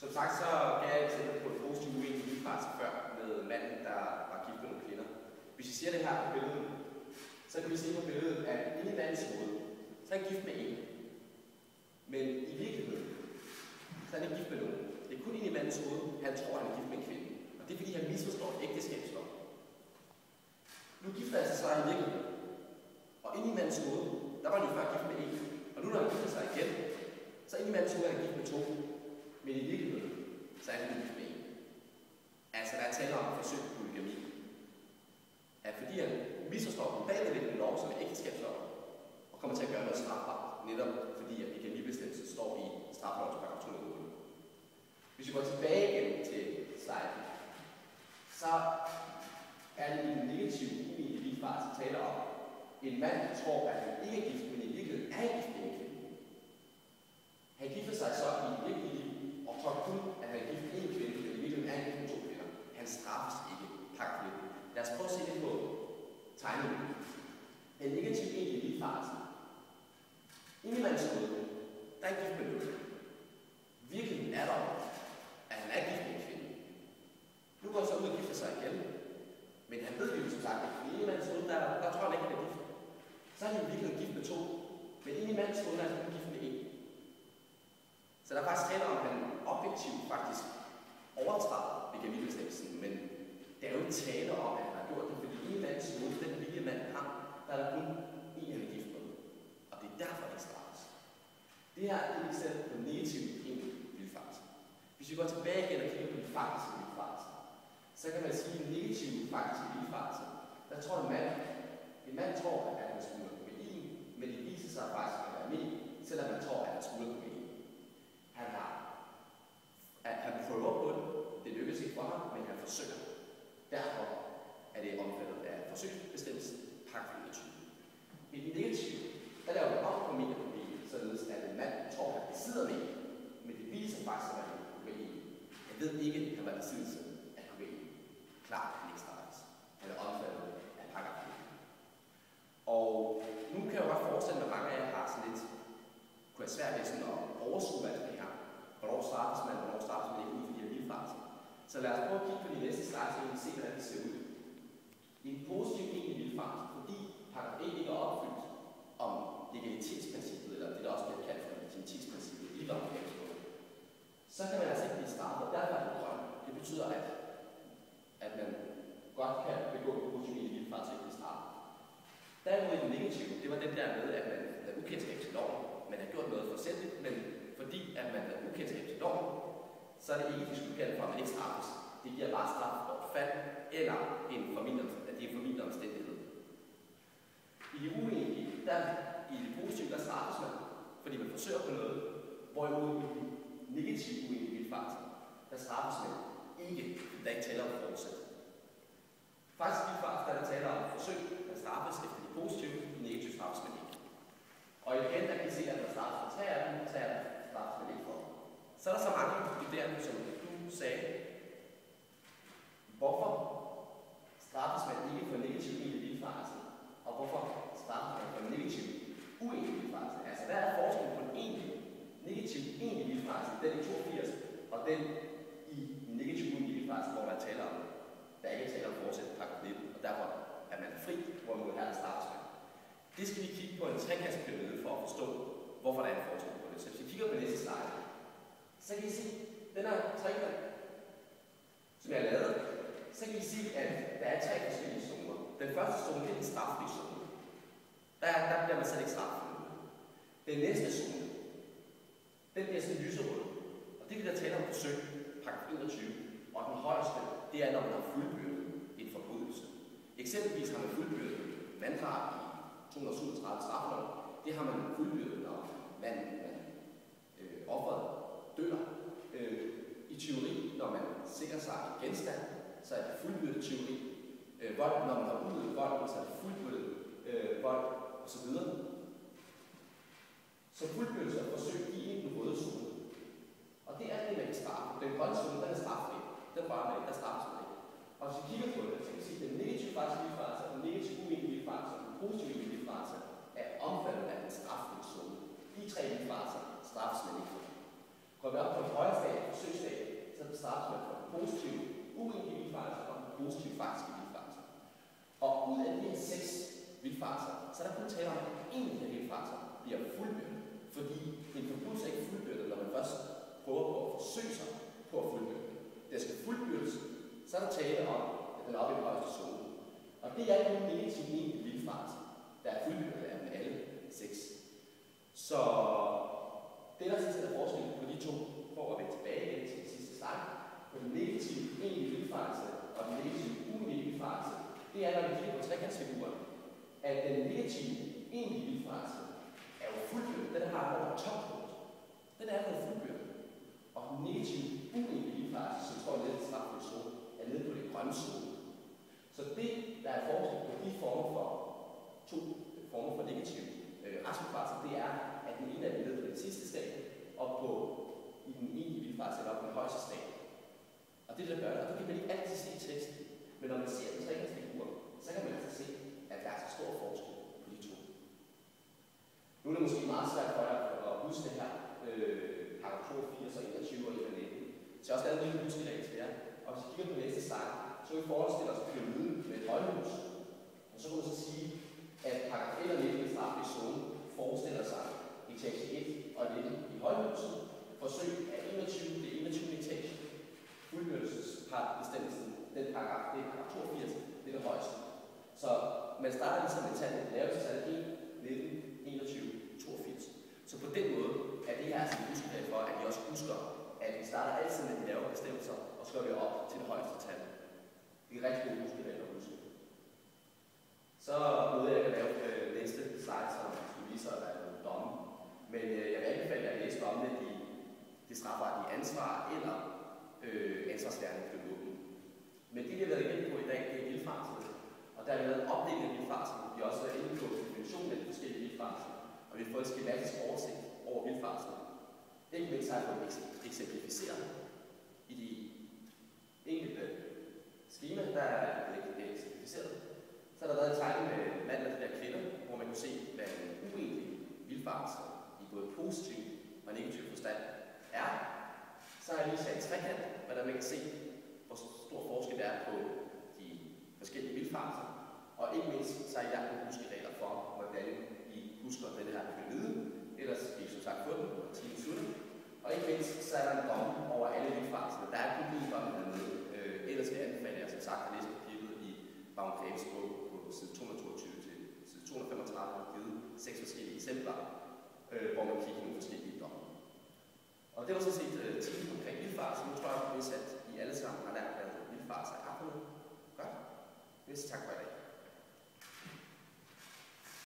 Som sagt, så gav jeg et eksempel på et positivt uenigt livsfase før med manden, der var gift med nogle kvinder. Hvis vi ser det her på billedet, så kan vi se på billedet, at inde i mandens hoved, så er han gift med en. Men i virkeligheden, så er han ikke gift med nogen. Det er kun inde i mandens hoved, han tror, han er gift med en kvinde. Og det er fordi, han misforstår ægteskabslov. Nu gifter han sig så i virkeligheden. Og inde i mandens hoved, der var han jo før gift med en. Og nu når han gifter sig igen, så inde i mandens hoved er han gift med to. Men i virkeligheden, så er han gift med en. Altså, der er tale om forsøg på polygami. At fordi han misforstår den bagvedliggende lov, som er ægteskabslov, og kommer til at gøre noget strafbart, netop fordi at bigamibestemmelsen står i straffelovens paragraf 208. Hvis vi går tilbage igen til sliden, så er det i den negative uenige livsfase taler om, en mand tror, at han ikke er gift, men i virkeligheden er gift med en kvinde. Han gifter sig så i et virkeligt liv, og tror kun, at han er gift med en kvinde, men i virkeligheden er gift med to kvinder. Han straffes ikke. Tak for det. Lad os prøve at se det på tegningen. En negativ uenige livsfase. Inde i mandens hoved, der er gift med noget. Virkeligheden er der, at han er gift med en kvinde. Nu går han så ud og gifter sig igen. Men han ved jo som sagt, at inde i mandens hoved, der tror han ikke, at han er gift. Så er han jo virkelig gift med to. Men inde i mandens hoved, der er han gift med en. Så der er faktisk tale om, at han objektivt faktisk overtræder bigamibestemmelsen, men det er jo ikke tale om, at han har gjort det, fordi inde i mandens hoved, den vilje mand har, der er der kun en, han er gift med. Og det er derfor, det straffes. Det her er et eksempel på negativ livsfase. Hvis vi går tilbage igen og kigger på de faktiske livsfaser, så kan man sige, at en negativ faktiske livsfase, der tror en mand tror, at han smuler kokain, men det viser sig faktisk at være med, selvom man tror, at han smuler kokain. Han prøver på det, det lykkes ikke for ham, men han forsøger. Derfor er det omfattet af forsøgsbestemmelsen, paragraf 21. I den negative, der laver vi om på mediaproblem, således at en mand tror, at han besidder med, men det viser faktisk, at han er kokain. Jeg ved ikke, at han var besiddelse af kokain. Klart, han ikke straffes. Han er omfattet af paragraf 21. Og nu kan jeg jo godt forestille mig, at mange af jer har sådan lidt, kunne have svært ved sådan at overskue alt det her. Hvornår straffes man, hvornår straffes man ikke ud for de her livsfaser. Så lad os prøve at kigge på de næste slides, så vi kan se, hvordan det ser ud. I en positiv egentlig livsfase, fordi paragraf 1 ikke er opfyldt om legalitetsprincippet, eller det der også bliver kaldt for legitimitetsprincippet i lovgivningen, så kan man altså ikke blive straffet, og derfor er det grøn. Det betyder, at man godt kan begå en positiv egentlig livsfase og ikke blive straffet. Derimod i den negative, det var den der med, at man er ukendskab til loven. Man har gjort noget forsætligt, men fordi at man er ukendskab til loven, så er det ikke diskuteret for, at man ikke straffes. Det giver bare strafbortfald eller en formildende omstændighed. I det uenige, i det positive, der straffes man, fordi man forsøger på noget, hvorimod i den negative uenige livsfase, der straffes man ikke, fordi der ikke taler om forsæt. Faktisk i livsfase, der taler om forsøg, der straffes efter det positive, i negative straffes man ikke. Og igen, der kan I se, at der straffes for 3 af dem, straffes man ikke for. Så er der så mange studerende, som du sagde, hvorfor straffes man ikke for negativ egentlig livsfase, og hvorfor straffes man for negativ uenig livsfase? Altså, hvad er forskellen på en negativ egentlig livsfase, den i 82, og den i en negativ uenig livsfase, hvor man taler om, der ikke taler om forsæt på paragraf 19, og derfor er man fri, hvorimod her straffes man. Det skal vi kigge på en trekantspyramide for at forstå, hvorfor der er en forskel på det. Så hvis vi kigger på næste slide, så kan I se, den her trekant, som jeg har lavet, så kan I se, at der er 3 forskellige zoner. Den første zone, det er den straffri zone. Der bliver man slet ikke straffet. Den næste zone, den bliver sådan lyserød. Og det vil der tale om forsøg, paragraf 21. Og den højeste, det er, når man har fuldbyrdet en forbrydelse. Eksempelvis har man fuldbyrdet manddrab i 237 straffelov. Det har man fuldbyrdet, når offeret dør. I tyveri, når man sikrer sig en genstand, så er det fuldbyrdet tyveri. Vold, når man har udøvet vold, så er det fuldbyrdet vold osv. Så fuldbyrdelse og forsøg i den røde zone. Og det er det, man kan straffe. Den grønne zone, den er straffet. Den rører man ikke, der straffes man ikke. Og hvis vi kigger på det, så kan vi sige, at den negative faktisk livsfase, den negative uenige livsfase og den positive uenige livsfase er omfattet af den straffri zone. De 3 livsfaser straffes man ikke for. Går vi op på et højere stadie, forsøgsstadie, starter man fra den positive uegentlige vildfarelse og den positive faktiske vildfarelse. Og ud af de her 6 vildfarelser, så er der kun tale om, at en af de her vildfarelser bliver fuldbyrdet. Fordi en forbrydelse er ikke fuldbyrdet, når man først prøver på at forsøge sig på at fuldbyrde det. Det skal fuldbyrdes, så er der tale om, at den er oppe i den højeste zone. Og det er jo negativt en vildfarelse, der er fuldbyrdet af dem alle 6. Så det der sådan set er forskel på de to, for at vende tilbage igen til den sidste slide, på den negative egentlige vildfarelse og den negative uegentlige vildfarelse, det er, når vi kigger på trekantsfiguren, at den negative egentlige vildfarelse er jo fuldbyrdet. Den har over toppunkt. Den er allerede fuldbyrdet. Og den negative uegentlige vildfarelse, som står nede i den straffede zone, er nede på det grønne zone. Så det, der er forskel på de former for to former for negative retsforfarelser, det er, at den ene er nede på den sidste stadie, og i den egentlige vildfarelse er op på den højeste stadie. Og det der gør det, og det kan man ikke altid se i teksten, men når man ser den trekantsfigur, så kan man altså se, at der er så stor forskel på de to. Nu er det måske meget svært for jer at huske det her, paragraf 82 og 21 og 19. Så jeg har også lavet en lille huskeregel til jer. Og hvis vi kigger på næste slide, så vil vi forestille os pyramiden med et højhus. Og så kan man så sige, at paragraf 1 og 19 i straffri zone forestiller sig etage 1 og 19 i højhuset. Forsøg af 21, det 21. etage. Fuldbyrdelsesbestemmelsen, den paragraf, det er paragraf 82, det er det højeste. Så man starter ligesom med tallet, laveste tal 1, 19, 21, 82. Så på den måde er det her altså en huskeregel for, at vi også husker, at vi starter altid med de lave bestemmelser, og så går vi op til det højeste tal. Det er rigtig gode huskeregler at huske. Så nåede jeg at lave næste slide, som skulle vise, at der er nogle domme. Men jeg vil anbefale jer at læse dommene i det strafferetlige ansvar eller ansvarsværende kriminelle. Men det, vi har været igennem på i dag, det er vildfarelse. Og der er lavet en opdeling af vildfarelse. Vi har også været inde på definitionen af de forskellige vildfarelser. Og vi har fået en skematisk oversigt over vildfarelse. Ikke mindst har jeg fået eksemplificeret i de enkelte skema, der er eksemplificeret. Så har der været en tegning med mand og de der kvinder, hvor man kunne se, hvad en uegentlig vildfarelse i både positiv og negativ forstand er. Så har jeg lige sat en trekant, hvordan man kan se, hvor stor forskel der er på de forskellige vildfarelser. Og ikke mindst, så har jeg lagt nogle huskeregler for, hvordan I husker den her pyramide. Ellers kan I som sagt få den, og tiden slutter. Og ikke mindst, så er der en domme over alle vildfarelserne. Der er kun en domme hernede. Ellers vil jeg anbefale jer, som sagt, at læse papiret i Vagn Graves bog på side 222 til side 235, og givet 6 forskellige eksempler, hvor man kigger nogle forskellige domme. Og det var sådan set tiden omkring vildfarelse. Nu tror jeg, at I alle sammen har lært, hvad vildfarelse er for noget. Godt. Næste tak for i dag.